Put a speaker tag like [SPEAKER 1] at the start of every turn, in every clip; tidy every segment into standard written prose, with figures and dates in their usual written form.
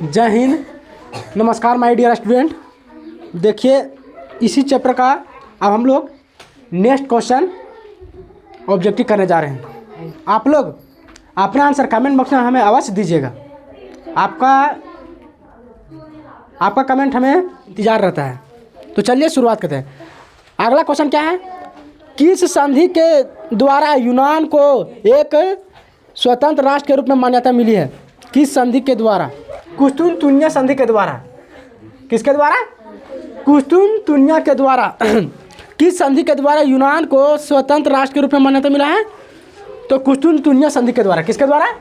[SPEAKER 1] जय हिंद, नमस्कार my dear student. देखिए इसी चैप्टर का अब हम लोग नेक्स्ट क्वेश्चन ऑब्जेक्टिव करने जा रहे हैं। आप लोग अपना आंसर कमेंट बॉक्स में हमें अवश्य दीजिएगा। आपका कमेंट हमें इंतजार रहता है। तो चलिए शुरुआत करते हैं। अगला क्वेश्चन क्या है? किस संधि के द्वारा यूनान को एक स्वतंत्र राष्ट्र के रूप में मान्यता मिली है? किस संधि के द्वारा? कुस्तुनतुनिया संधि के द्वारा। किसके द्वारा? कुस्तुनतुनिया के द्वारा। किस संधि के द्वारा यूनान को स्वतंत्र राष्ट्र के रूप में मान्यता मिला है? तो कुस्तुनतुनिया संधि के द्वारा। किसके द्वारा?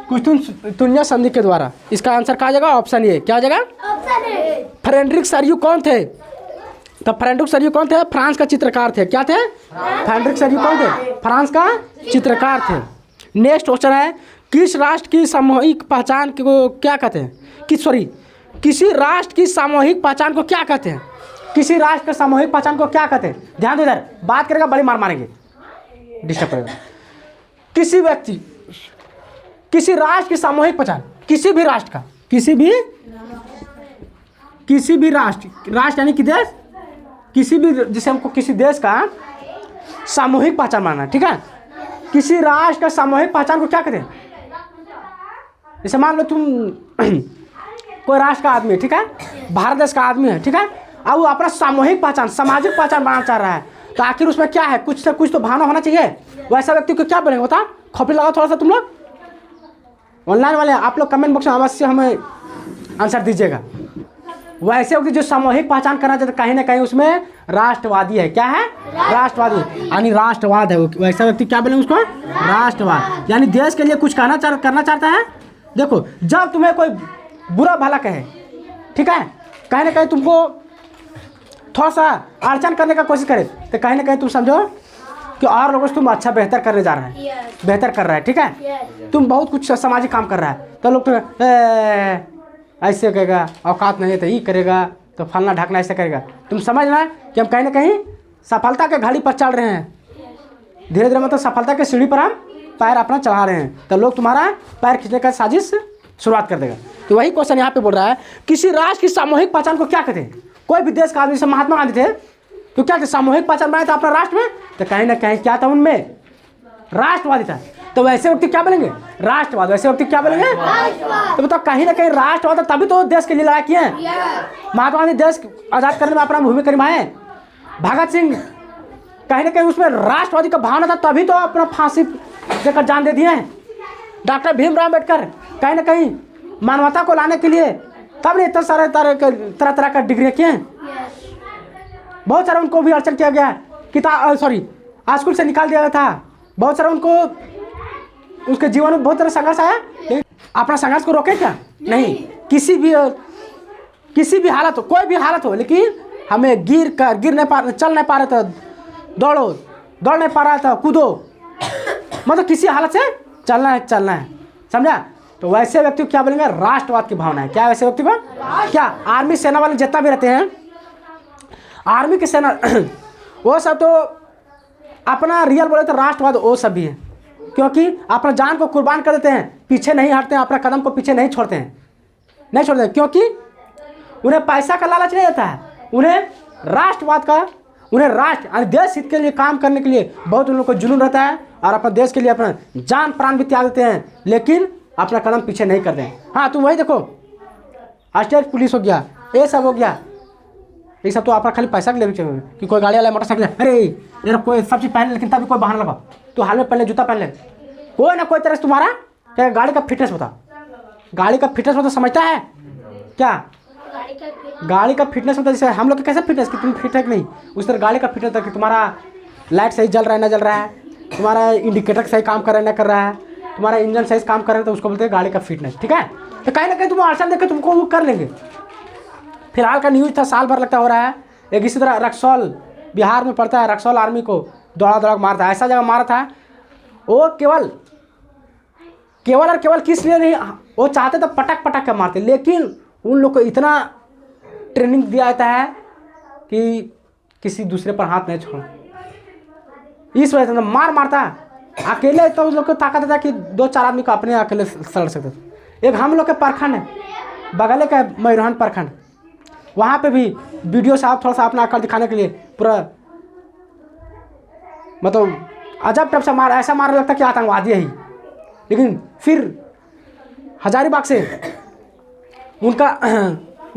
[SPEAKER 1] कुस्तुनतुनिया संधि के द्वारा। इसका आंसर क्या आ जाएगा? Option A. क्या आ जाएगा? Option A. फ्रेडरिक सरियू कौन थे? तो फ्रेडरिक सरियू कौन थे? फ्रांस का चित्रकार थे। क्या थे? फ्रेडरिक सरियू कौन थे? फ्रांस का चित्रकार थे। नेक्स्ट क्वेश्चन है, किस राष्ट्र की सामूहिक पहचान को क्या कहते हैं? किसी राष्ट्र की सामूहिक पहचान को क्या कहते हैं? किसी राष्ट्र की सामूहिक पहचान को क्या कहते हैं? ध्यान दो, इधर बात करेगा बड़ी मार मारेंगे, डिस्टर्ब करेगा। किसी व्यक्ति, किसी राष्ट्र की सामूहिक पहचान, किसी भी राष्ट्र का, किसी भी राष्ट्र यानी कि देश, किसी भी, जिसे हमको किसी देश का सामूहिक पहचान मानना है, ठीक है? किसी राष्ट्र का सामूहिक पहचान को क्या कहते हैं? जैसे मान लो तुम कोई राष्ट्र का आदमी है, ठीक है, भारत देश का आदमी है, ठीक है, अब वो अपना सामूहिक पहचान, सामाजिक पहचान बनाना चाह रहा है, तो आखिर उसमें क्या है? कुछ से कुछ तो भावना होना चाहिए। वैसा व्यक्ति को क्या बनेगा बता? खोपड़ी लगाओ थोड़ा सा तुम लोग, ऑनलाइन वाले आप लोग कमेंट बॉक्स में अवश्य हमें आंसर दीजिएगा। वैसे व्यक्ति जो सामूहिक पहचान करना चाहते कहीं ना कहीं उसमें राष्ट्रवादी है। क्या है? राष्ट्रवादी, यानी राष्ट्रवाद है। वैसा व्यक्ति क्या बनेगा? उसको राष्ट्रवाद, यानी देश के लिए कुछ करना चाहता है। देखो, जब तुम्हें कोई बुरा भला कहे, ठीक है, कहीं ना कहीं तुमको थोड़ा सा अड़चन करने का कोशिश करे, तो कहीं ना कहीं तुम समझो कि और लोगों से तुम अच्छा बेहतर करने जा रहे हैं, बेहतर कर रहा है, ठीक है, तुम बहुत कुछ सामाजिक काम कर रहा है, तो लोग तो ऐसे कहेगा, औकात नहीं है तो ये करेगा, तो फलना ढकना ऐसे करेगा। तुम समझना कि हम कहीं ना कहीं सफलता के घाटी पर चल रहे हैं, धीरे धीरे मतलब सफलता के सीढ़ी पर हम पैर अपना चढ़ा रहे हैं, तो लोग तुम्हारा पैर खींचने का साजिश शुरुआत कर देगा। तो वही क्वेश्चन यहाँ पे बोल रहा है, किसी राष्ट्र की सामूहिक पहचान को क्या कहते हैं? कोई भी देश का आदमी, जैसे महात्मा गांधी थे, तो क्या थे? सामूहिक पहचान बनाया था अपना राष्ट्र में, तो कहीं ना कहीं क्या था? उनमें राष्ट्रवादी था। तो वैसे व्यक्ति क्या बनेंगे? राष्ट्रवाद। वैसे व्यक्ति क्या बनेंगे? तो बताओ, कहीं ना कहीं राष्ट्रवाद, तभी तो देश के लिए लड़ाई किए हैं। महात्मा गांधी देश आजाद करने में अपना भूमिका निभाए। भगत सिंह कहीं ना कहीं उसमें राष्ट्रवादी का भावना था, तभी तो अपना फांसी देकर जान दे दिए हैं। डॉक्टर भीमराव अम्बेडकर कहीं ना कहीं मानवता को लाने के लिए तब ने इतने सारे तरह तरह का डिग्री किए हैं। बहुत सारा उनको भी अड़चन किया गया, स्कूल से निकाल दिया गया था। बहुत सारा उनको उसके जीवन में बहुत तरह संघर्ष आया, लेकिन अपना संघर्ष को रोके क्या? नहीं। किसी भी हालत हो, कोई भी हालत हो, लेकिन हमें गिर नहीं पा, चल नहीं पा रहे थे, दौड़ नहीं पा रहा था, कूदो, मतलब किसी हालत से चलना है, समझा? तो वैसे व्यक्ति को क्या बोलेंगे? राष्ट्रवाद की भावना है। क्या वैसे व्यक्ति को? क्या आर्मी सेना वाले जितना भी रहते हैं, आर्मी की सेना वो सब तो अपना रियल बोले तो राष्ट्रवाद वो सब भी है, क्योंकि अपना जान को कुर्बान कर देते हैं, पीछे नहीं हटते हैं, अपना कदम को पीछे नहीं छोड़ते हैं, क्योंकि उन्हें पैसा का लालच नहीं रहता है, उन्हें राष्ट्रवाद का, उन्हें राष्ट्र यानी देश हित के लिए काम करने के लिए बहुत उन लोगों को जुनून रहता है, और अपने देश के लिए अपना जान प्राण भी त्याग देते हैं, लेकिन अपना कदम पीछे नहीं करते हैं। हाँ, तो वही देखो, स्टेट पुलिस हो गया, ये सब हो गया, ये सब तो अपना खाली पैसा के लिए चाहिए कि कोई गाड़ी वाला मोटरसाइकिल, अरे यार कोई सब चीज़ पहन ले, लेकिन तभी कोई बहाना लगा, तो हाल में पहन ले, जूता पहन ले, कोई ना कोई तरह से तुम्हारा क्या गाड़ी का फिटनेस बता, गाड़ी का फिटनेस बता, समझता है क्या? गाड़ी का फिटनेस मतलब जैसे हम लोग कैसे फिटनेस कि तुम फिट है कि नहीं, उस तरह गाड़ी का फिटनेस कि तुम्हारा लाइट सही जल रहा है ना जल रहा है, तुम्हारा इंडिकेटर सही काम कर रहा है ना कर रहा है, तुम्हारा इंजन सही काम कर रहा है, तो उसको बोलते हैं गाड़ी का फिटनेस, ठीक है? तो कहीं ना कहीं तुम अड़चन देकर तुमको वो कर लेंगे। फिलहाल का न्यूज़ था, साल भर लगता हो रहा है, एक इसी तरह रक्सौल बिहार में पड़ता है, रक्सौल आर्मी को दौड़ा मारा था, ऐसा जगह मारा था, वो केवल और केवल किस लिए नहीं, वो चाहते तो पटक कर मारते, लेकिन उन लोग को इतना ट्रेनिंग दिया जाता है कि किसी दूसरे पर हाथ नहीं छोड़ो, इस वजह से मारता अकेले, तो उस लोग को ताकत था कि 2-4 आदमी को अपने अकेले सड़ सकते थे। एक हम लोग के प्रखंड है, बगल का मयूरहन प्रखंड, वहाँ पे भी वीडियो साहब थोड़ा सा अपना अकल दिखाने के लिए पूरा मतलब अजब टाइप से मार, ऐसा मारने लगता कि आतंकवादी है ही। लेकिन फिर हजारीबाग से उनका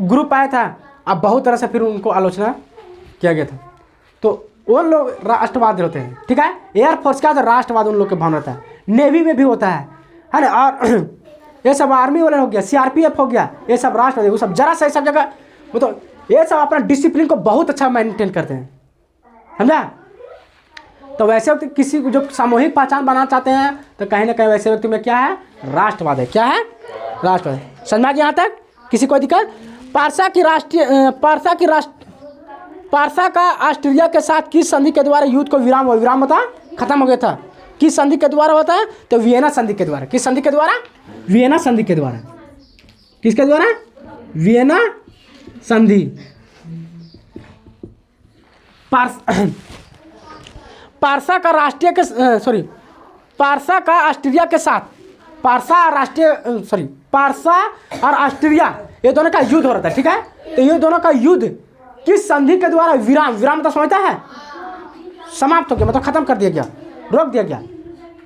[SPEAKER 1] ग्रुप आया था, अब बहुत तरह से फिर उनको आलोचना किया गया था। तो वो लोग राष्ट्रवादी होते हैं, ठीक है। एयरफोर्स क्या होता है, राष्ट्रवाद उन लोग के भावना रहता है। नेवी में भी होता है ना। और ये सब आर्मी वाले हो गया, CRPF हो गया, ये सब राष्ट्रवादी, वो सब जरा सा सब जगह मतलब ये सब अपना डिसिप्लिन को बहुत अच्छा मेंटेन करते हैं, समझा। तो वैसे व्यक्ति किसी को जो सामूहिक पहचान बनाना चाहते हैं तो कहीं ना कहीं वैसे व्यक्ति में क्या है, राष्ट्रवाद है। क्या है, राष्ट्रवाद। समझ में आ गया यहाँ तक, किसी को दिक्कत। पारसा का ऑस्ट्रिया के साथ किस संधि के द्वारा युद्ध को विराम होता खत्म हो गया था। किस संधि के द्वारा होता है, तो वियना संधि के द्वारा। किस संधि के द्वारा, वियना संधि के द्वारा। किसके द्वारा, वियना संधि। पारसा का ऑस्ट्रिया के साथ, पारसा और ऑस्ट्रिया ये दोनों का युद्ध हो रहा था, ठीक है। तो ये दोनों का युद्ध किस संधि के द्वारा विराम तो समझता है, समाप्त हो गया, मतलब खत्म कर दिया गया, रोक दिया गया।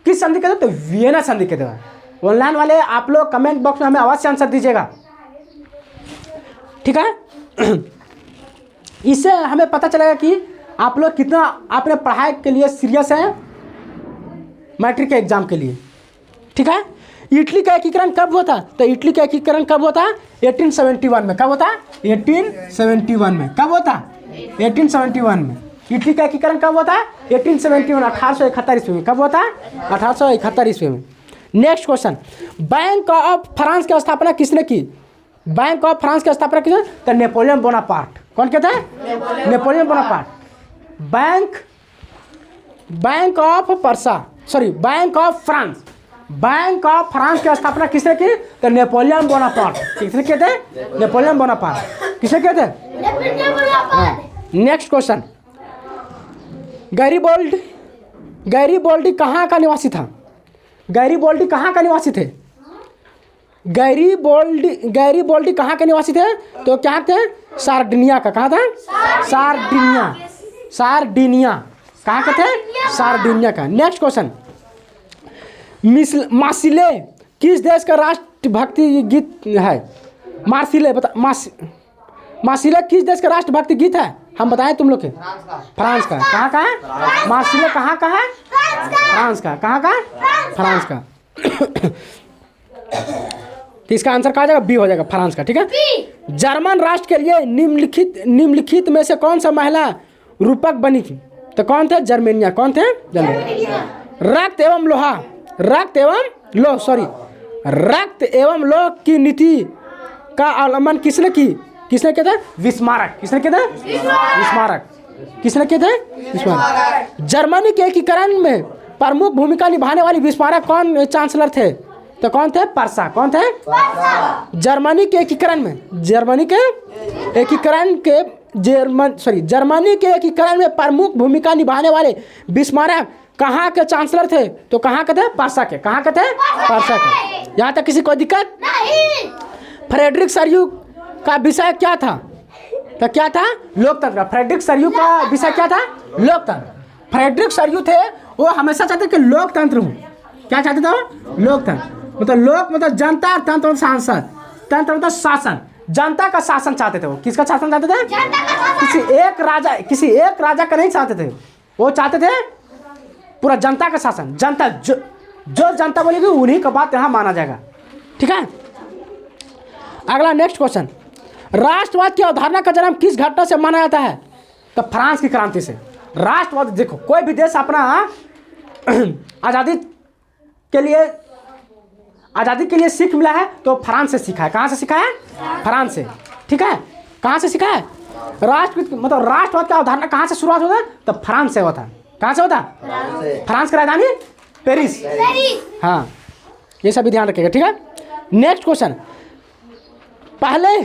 [SPEAKER 1] किस संधि के द्वारा, तो वियना संधि के द्वारा। ऑनलाइन वाले आप लोग कमेंट बॉक्स में हमें अवश्य आंसर दीजिएगा, ठीक है। इससे हमें पता चलेगा कि आप लोग कितना आपने पढ़ाई के लिए सीरियस हैं मैट्रिक के एग्जाम के लिए, ठीक है। इटली का एकीकरण कब हुआ था, तो इटली का एकीकरण कब हुआ था, 1871 में। कब होता, 1871 में। कब होता, 1871 में। इटली का एकीकरण कब होता है, 1871, 1871 ईस्वी में। कब होता है, 1871 ईस्वी में। Next question, bank of France की स्थापना किसने की। बैंक ऑफ फ्रांस की स्थापना किसने, तो नेपोलियन बोनापार्ट। कौन कहता है, Napoleon Bonaparte. Bank of France की स्थापना किसने की, तो नेपोलियन बोनापार्ट। किसने कहते हैं, नेपोलियन बोनापार्ट। किसे कहते हैं। नेक्स्ट क्वेश्चन, गैरीबोल्डी कहाँ का निवासी था। गैरीबोल्डी कहाँ का निवासी थे, गैरीबोल्डी कहाँ के निवासी थे, तो क्या थे, सार्डिनिया का। कहाँ था, सार्डिनिया। कहाँ के थे, सार्डिनिया का। नेक्स्ट क्वेश्चन, मार्सिले किस देश का राष्ट्रभक्ति गीत है। मार्सिले बता, मार्सिले किस देश का राष्ट्रभक्ति गीत है, हम बताएं तुम लोग के। फ्रांस का। कहाँ का है, मार्सिले कहाँ का है, फ्रांस का। कहाँ का, फ्रांस का। तो इसका आंसर कहा जाएगा, बी हो जाएगा, फ्रांस का, ठीक है। जर्मन राष्ट्र के लिए निम्नलिखित में से कौन सा महिला रूपक बनी थी, तो कौन थे, जर्मेनिया। कौन थे, जर्मेनिया। रक्त एवं लोह की नीति का अवलंबन किसने किया था, बिस्मार्क। किसने किया था, बिस्मार्क। किसने किया था, बिस्मार्क। जर्मनी के एकीकरण में प्रमुख भूमिका निभाने वाली बिस्मार्क कौन चांसलर थे, तो कौन थे, पारसा। कौन थे, जर्मनी के एकीकरण में प्रमुख भूमिका निभाने वाले बिस्मार्क कहाँ के चांसलर थे, तो कहाँ के थे, पारसा के। कहाँ के थे, पारसा के। यहाँ तक किसी को दिक्कत नहीं। फ्रेडरिक सरयू का विषय क्या था, तो क्या था, लोकतंत्र। फ्रेडरिक सरयू का विषय क्या था, लोकतंत्र। फ्रेडरिक सरयू थे, वो हमेशा चाहते कि लोकतंत्र हो। क्या चाहते थे, लोकतंत्र। मतलब लोक मतलब जनता, और तंत्र मतलब सांसद, तंत्र मतलब शासन। जनता का शासन चाहते थे वो। किसका शासन चाहते थे, किसी एक राजा का नहीं चाहते थे, वो चाहते थे पूरा जनता का शासन। जनता जो जनता बोलेगी उन्हीं का बात यहाँ माना जाएगा, ठीक है। अगला नेक्स्ट क्वेश्चन, राष्ट्रवाद की अवधारणा का जन्म किस घटना से माना जाता है, तो फ्रांस की क्रांति से। राष्ट्रवाद, देखो कोई भी देश अपना आज़ादी के लिए सीख मिला है तो फ्रांस से सीखा है। कहाँ से सीखा है, फ्रांस से, ठीक है। कहाँ से सीखा है, राष्ट्रवाद का अवधारणा कहाँ से शुरुआत होता है, तो फ्रांस से होता है। कहाँ से होता है, फ्रांस की राजधानी पेरिस। हाँ, ये सभी ध्यान रखिएगा, ठीक है। नेक्स्ट क्वेश्चन, पहले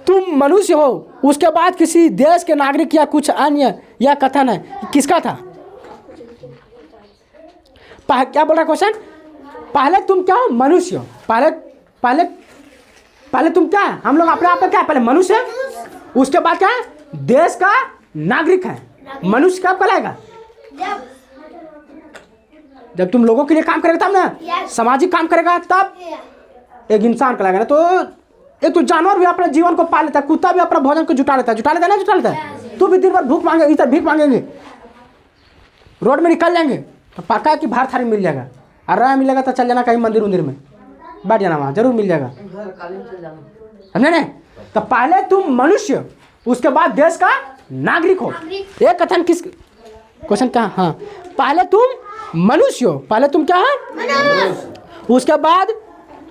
[SPEAKER 1] तुम मनुष्य हो, उसके बाद किसी देश के नागरिक या कुछ अन्य, यह कथन है किसका था। क्या बोल रहा क्वेश्चन, पहले तुम क्या हो, मनुष्य हो। पहले पहले तुम क्या है, हम लोग अपने आप में क्या है, पहले मनुष्य है, उसके बाद क्या है, देश का नागरिक है। मनुष्य कब कहलाएगा, जब तुम लोगों के लिए काम करेगा तब ना, सामाजिक काम करेगा तब एक इंसान कहलाएगा ना। तो एक तो जानवर भी अपने जीवन को पाल लेता है, कुत्ता भी अपना भोजन को जुटा लेता है ना, जुटा लेता है। तू भी दिन भर भूख मांगे, इधर भीख मांगेंगे, रोड में निकल जाएंगे तो पक्का है कि बाहर थारी मिल जाएगा, और रहा मिलेगा तो चल जाना कहीं मंदिर में बैठ जाना, वहाँ जरूर मिल जाएगा, समझे ना। तो पहले तुम मनुष्य, उसके बाद देश का नागरिक हो। एक कथन किस क्वेश्चन का, हाँ, पहले तुम मनुष्य हो, पहले तुम क्या है, उसके बाद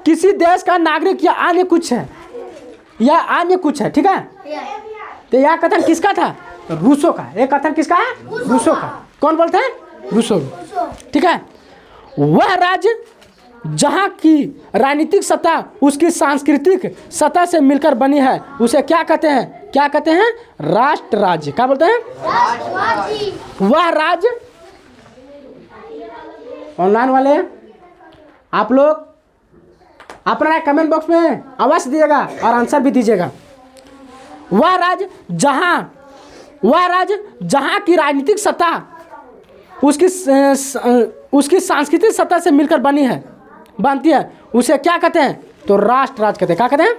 [SPEAKER 1] किसी देश का नागरिक या अन्य कुछ है, या अन्य कुछ है, ठीक है। तो यह कथन किसका था, रूसो का। एक कथन किसका है, रूसो का। कौन बोलते हैं, रूसो, ठीक है। वह राज्य जहाँ की राजनीतिक सत्ता उसकी सांस्कृतिक सत्ता से मिलकर बनी है, उसे क्या कहते हैं, क्या कहते हैं, राष्ट्र राज्य। क्या बोलते हैं, वह राज्य। ऑनलाइन वाले आप लोग अपना कमेंट बॉक्स में अवश्य दीजिएगा और आंसर भी दीजिएगा। वह राज्य जहाँ की राजनीतिक सत्ता उसकी सांस्कृतिक सत्ता से मिलकर बनती है, उसे क्या कहते हैं, तो राष्ट्र राज्य कहते हैं। क्या कहते हैं,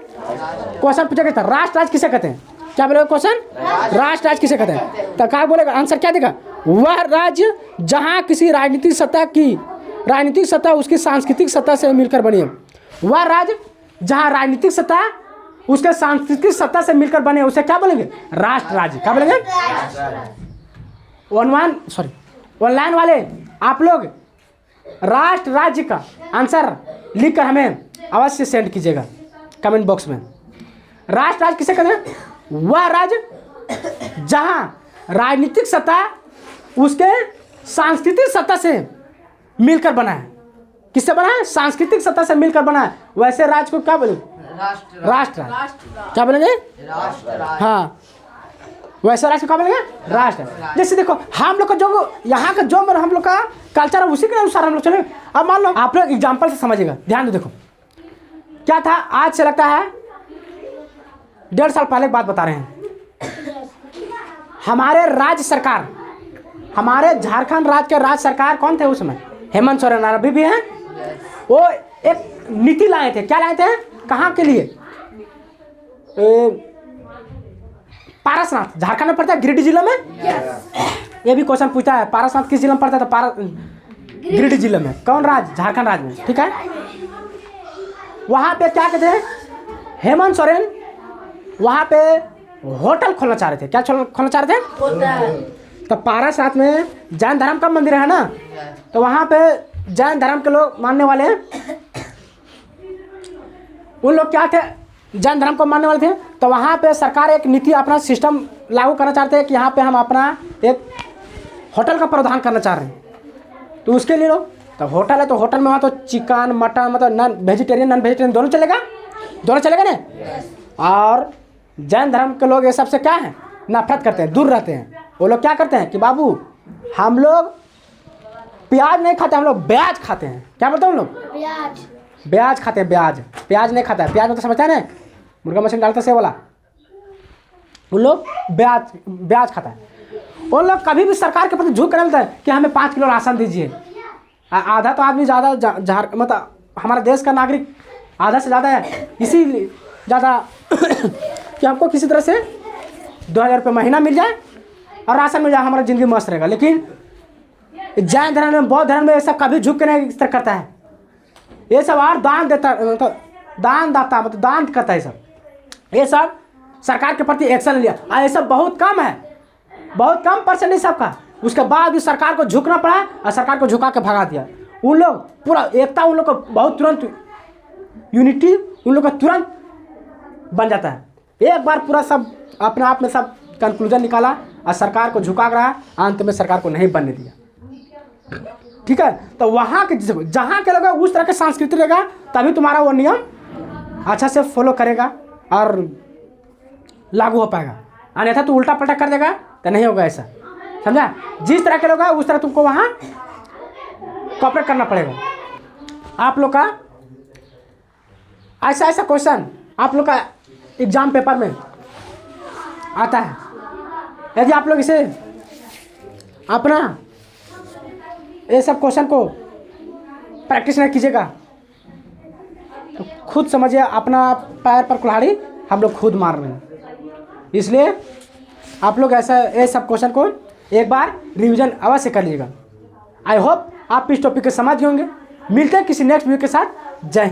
[SPEAKER 1] क्वेश्चन पूछा गया था, राष्ट्र राज्य किसे कहते हैं, क्या बोलेगा क्वेश्चन, राष्ट्र राज्य किसे कहते हैं। तो क्या बोलेगा, आंसर क्या देगा, वह राज्य जहाँ किसी राजनीतिक सत्ता उसकी सांस्कृतिक सत्ता से मिलकर बनी है। वह राज्य जहाँ राजनीतिक सत्ता उसके सांस्कृतिक सत्ता से मिलकर बने, उसे क्या बोलेंगे, राष्ट्र राज्य। क्या बोलेंगे, ऑनलाइन वाले आप लोग राष्ट्र राज्य का आंसर लिखकर हमें अवश्य सेंड कीजिएगा कमेंट बॉक्स में। राष्ट्र राज्य किसे कहते हैं, वह राज्य जहाँ राजनीतिक सत्ता उसके सांस्कृतिक सत्ता से मिलकर बना है। किससे बना है, सांस्कृतिक सत्ता से मिलकर बना है। वैसे राज्य को क्या बोलेंगे, राष्ट्र। क्या बोलेंगे, हाँ, वैसे राज्य को क्या बोलेंगे, राष्ट्र। जैसे देखो हम लोग का जो यहाँ का जो हम लोग का कल्चर है उसी के अनुसार हम लोग चले। अब मान लो आप लोग एग्जाम्पल से समझिएगा, ध्यान दो। देखो क्या था, आज से लगता है 1.5 साल पहले की बात बता रहे हैं। हमारे राज्य सरकार, हमारे झारखंड राज्य के राज्य सरकार कौन थे उस समय, हेमंत सोरेन, अभी भी हैं। वो एक नीति लाए थे, क्या लाए थे, कहाँ के लिए, पारसनाथ, झारखंड में पड़ता है, गिरिडीह जिले में। ये भी क्वेश्चन पूछता है, पारसनाथ किस जिले में पड़ता है, तो गिरिडीह जिले में। कौन राज्य, झारखंड राज्य में, ठीक है। वहाँ पे क्या कहते हैं, हेमंत सोरेन वहाँ पे होटल खोलना चाह रहे थे। क्या खोलना चाह रहे थे, तो पारसनाथ में जैन धर्म का मंदिर है ना, तो वहाँ पे जैन धर्म के लोग मानने वाले हैं, उन लोग क्या थे, जैन धर्म को मानने वाले थे। तो वहाँ पे सरकार एक नीति, अपना सिस्टम लागू करना चाहते हैं कि यहाँ पे हम अपना एक होटल का प्रावधान करना चाह रहे हैं। तो उसके लिए लोग, तो होटल है तो होटल में वहाँ तो चिकन मटन, मतलब नॉन वेजिटेरियन दोनों चलेगा ना। और जैन धर्म के लोग ये सबसे क्या है, नफरत करते हैं, दूर रहते हैं। वो लोग क्या करते हैं कि बाबू हम लोग प्याज नहीं खाते, हम लोग ब्याज खाते हैं। क्या बोलते हैं हम लोग, ब्याज खाते हैं, प्याज नहीं खाता है। प्याज मतलब समझता है ना, मुर्गा मछली डालता से वाला, उन लोग ब्याज खाता है। उन लोग कभी भी सरकार के प्रति झुक कर बोलता है कि हमें 5 किलो राशन दीजिए। आधा तो आदमी ज़्यादा मतलब हमारा देश का नागरिक आधा से ज़्यादा है, इसीलिए ज़्यादा कि हमको किसी तरह से 2000 रुपये महीना मिल जाए और राशन मिल जाए, हमारा ज़िंदगी मस्त रहेगा। लेकिन जैन धर्म में, बौद्ध धर्म में ये सब कभी झुक के नहीं इस तरह करता है। ये सब और दान देता, मतलब दान करता है। ये सब सरकार के प्रति एक्शन लिया, और ये सब बहुत कम है, बहुत कम परसेंटेज सबका। उसके बाद भी सरकार को झुकना पड़ा और सरकार को झुका के भगा दिया। उन लोग पूरा एकता, उन लोग को बहुत तुरंत यूनिटी उन लोग का तुरंत बन जाता है। एक बार पूरा सब अपने आप में सब कंक्लूजन निकाला और सरकार को झुका रहा, अंत में सरकार को नहीं बनने दिया। ठीक है, तो वहाँ के जहाँ के लोग उस तरह के संस्कृति रहेगा, तभी तुम्हारा वो नियम अच्छा से फॉलो करेगा और लागू हो पाएगा। अन्यथा तो उल्टा पलटा कर देगा तो नहीं होगा ऐसा, समझा। जिस तरह के लोग हैं उस तरह तुमको वहाँ कॉपरेट करना पड़ेगा। आप लोग का ऐसा क्वेश्चन आप लोग का एग्जाम पेपर में आता है। यदि आप लोग इसे अपना ये सब क्वेश्चन को प्रैक्टिस नहीं कीजिएगा तो खुद समझिए अपना पैर पर कुल्हाड़ी हम लोग खुद मार रहे हैं। इसलिए आप लोग ऐसा ये सब क्वेश्चन को एक बार रिवीजन अवश्य कर लीजिएगा। आई होप आप इस टॉपिक को समझ गए होंगे। मिलते हैं किसी नेक्स्ट वीडियो के साथ। जय हिंद।